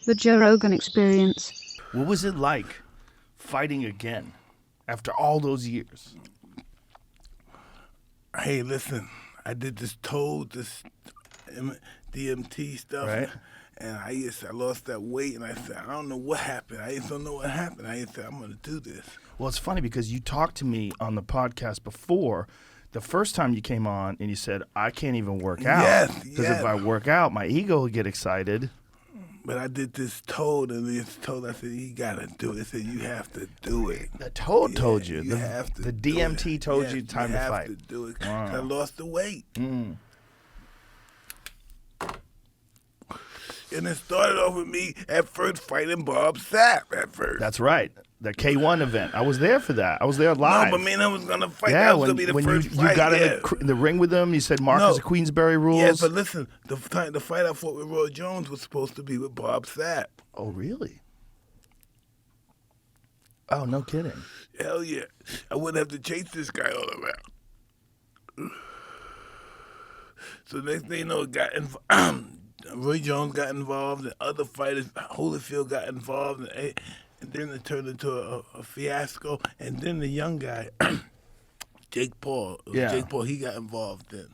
The Joe Rogan Experience. What was it like fighting again after all those years? Hey, listen, I did this DMT stuff, Right. and I lost that weight, and I said, I don't know what happened. I just don't know what happened. I just said, I'm going to do this. Well, it's funny because you talked to me on the podcast before. The first time you came on and you said, I can't even work out. Yes, Because yes. if I work out, my ego will get excited. But I did this toad, and this toad, I said, you got to do it. I said, you have to do it. The toad Yeah, told you. You have to The do DMT it. told Yes, you time to fight. You have to do it. Wow. I lost the weight. Mm. And it started off with me at first fighting Bob Sapp at first. That's right. The K1 event. I was there for that. I was there live. No, but man, I was going to fight. Yeah, that was when, going to be the when first you fight. got yeah. in the ring with him, you said Marcus of Queensberry rules. Yeah, but listen, the fight I fought with Roy Jones was supposed to be with Bob Sapp. Oh, really? Oh, no kidding. Hell yeah. I wouldn't have to chase this guy all around. So next thing you know, Roy Jones got involved, and other fighters, Holyfield got involved, and then it turned into a fiasco. And then the young guy, Jake Paul, Yeah. Jake Paul, he got involved then,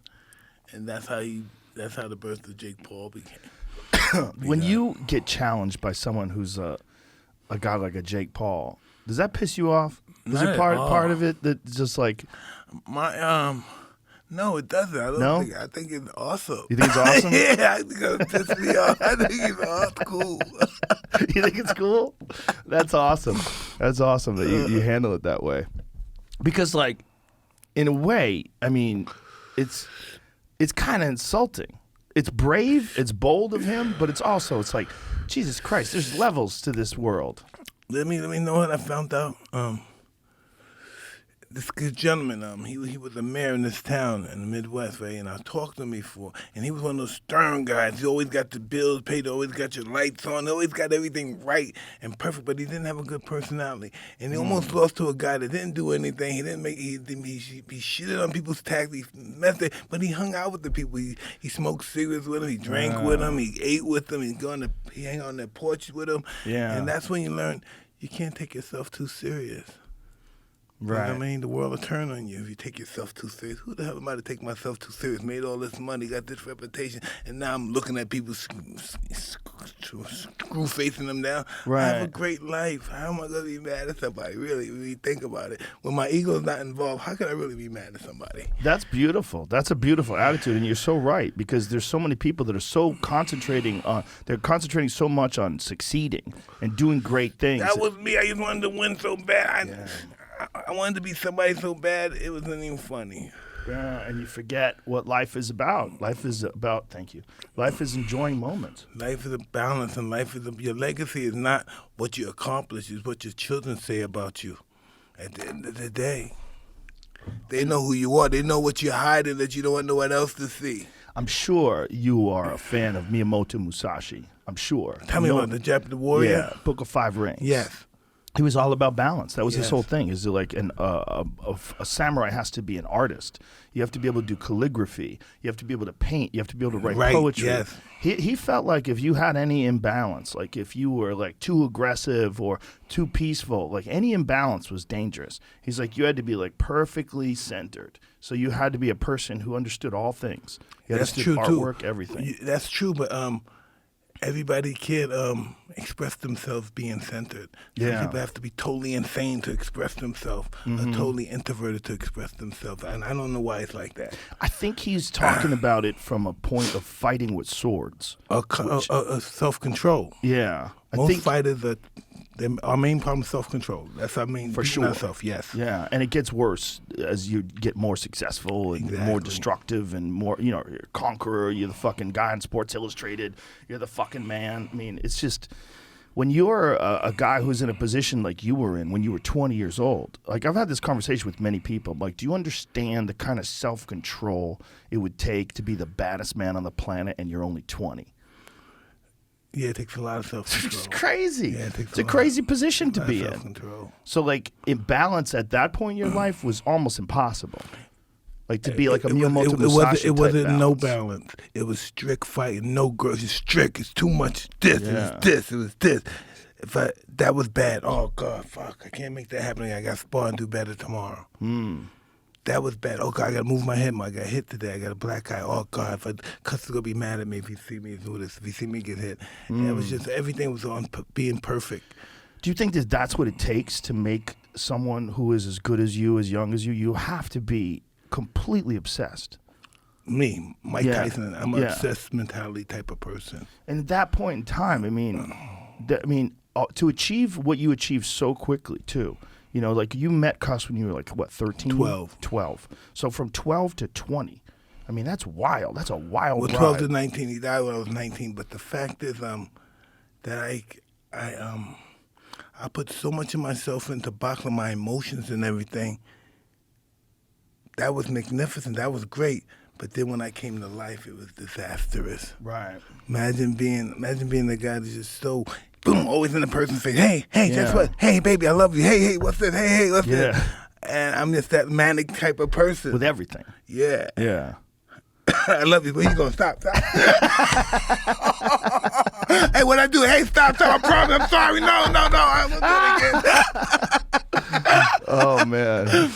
and that's how the birth of Jake Paul became. When you get challenged by someone who's a guy like a Jake Paul, does that piss you off? Is Not it at part all. of it that's just like, No, it doesn't. I don't No? think. I think it's awesome. You think it's awesome? Yeah, I think it'll piss me off. I think it's cool. you think it's cool? That's awesome. That's awesome that you handle it that way. Because, like, in a way, I mean, it's kind of insulting. It's brave, it's bold of him, but it's like, Jesus Christ, there's levels to this world. Let me know what I found out. This good gentleman, he was a mayor in this town in the Midwest, right? And I talked to him before, and he was one of those stern guys. He always got the bills paid, always got your lights on, always got everything right and perfect, but he didn't have a good personality. And he almost lost to a guy that didn't do anything. He shitted on people's taxes, he messed it, but he hung out with the people. He smoked cigarettes with them, he drank with them, he ate with them, he hang on their porch with them. Yeah. And that's when you learn you can't take yourself too serious. Right. You know what I mean? The world will turn on you if you take yourself too serious. Who the hell am I to take myself too serious? Made all this money, got this reputation, and now I'm looking at people screw facing them down. Right. I have a great life. How am I going to be mad at somebody? Really, when you think about it. When my ego's not involved, how can I really be mad at somebody? That's beautiful. That's a beautiful attitude, and you're so right, because there's so many people that are so concentrating so much on succeeding and doing great things. That was me. I just wanted to win so bad. I wanted to be somebody so bad, it wasn't even funny. Yeah, and you forget what life is about. Life is enjoying moments. Life is a balance, and your legacy is not what you accomplish, it's what your children say about you. At the end of the day, they know who you are. They know what you're hiding that you don't want no one else to see. I'm sure you are a fan of Miyamoto Musashi. I'm sure. Tell me about the Japanese warrior. Yeah, Book of Five Rings. Yes. He was all about balance. That was his Yes. whole thing. Is like a samurai has to be an artist. You have to be able to do calligraphy. You have to be able to paint. You have to be able to write poetry. Yes. He felt like if you had any imbalance, like if you were like too aggressive or too peaceful, like any imbalance was dangerous. He's like you had to be like perfectly centered. So you had to be a person who understood all things. You That's understood true, too. artwork, everything. That's true, but everybody can't express themselves being centered. Some Yeah. people have to be totally insane to express themselves, or totally introverted to express themselves. And I don't know why it's like that. I think he's talking about it from a point of fighting with swords. Self-control. Yeah. Most fighters our main problem is self-control. That's our main For beating sure. ourselves, yes. Yeah, and it gets worse as you get more successful and more Exactly. destructive and more, you're a conqueror, you're the fucking guy on Sports Illustrated, you're the fucking man. I mean, it's just, when you're a guy who's in a position like you were in when you were 20 years old, like I've had this conversation with many people, like, do you understand the kind of self-control it would take to be the baddest man on the planet and you're only 20? Yeah, it takes a lot of self-control. It's crazy. Yeah, it takes it's a a lot- crazy position to A lot be of in. self-control. So, like, imbalance at that point in your life was almost impossible. Like to be like a It Miyamoto wasn't, Musashi it wasn't type no balance. balance. It was strict fighting, no girls. It's strict. It's too much. This. It Yeah. was this. It was this. That was bad. Oh God, fuck! I can't make that happen. I got to spar and do better tomorrow. That was bad. Oh God, I gotta move my head more. I got hit today. I got a black eye. Oh God, Custer's gonna be mad at me if he see me do this. If he see me get hit, it was just everything was on being perfect. Do you think that that's what it takes to make someone who is as good as you, as young as you? You have to be completely obsessed. Me, Mike Yeah. Tyson. I'm an Yeah. obsessed mentality type of person. And at that point in time, I mean, to achieve what you achieved so quickly, too. You know, like you met Cuss when you were like, what, 13? 12. 12. So from 12 to 20. I mean, that's wild. That's a wild Well, ride. 12 to 19. He died when I was 19. But the fact is, that I put so much of myself into boxing, my emotions and everything. That was magnificent. That was great. But then when I came to life, it was disastrous. Right. Imagine being the guy that's just so boom, always in the person's face. Hey, guess Yeah. what? Hey, baby, I love you. Hey, what's this? Hey, what's this? Yeah. And I'm just that manic type of person. With everything. Yeah. Yeah. I love you, but he's gonna stop. Hey, what I do? Hey, stop! I promise. I'm sorry. No. I won't do it again. Oh, man.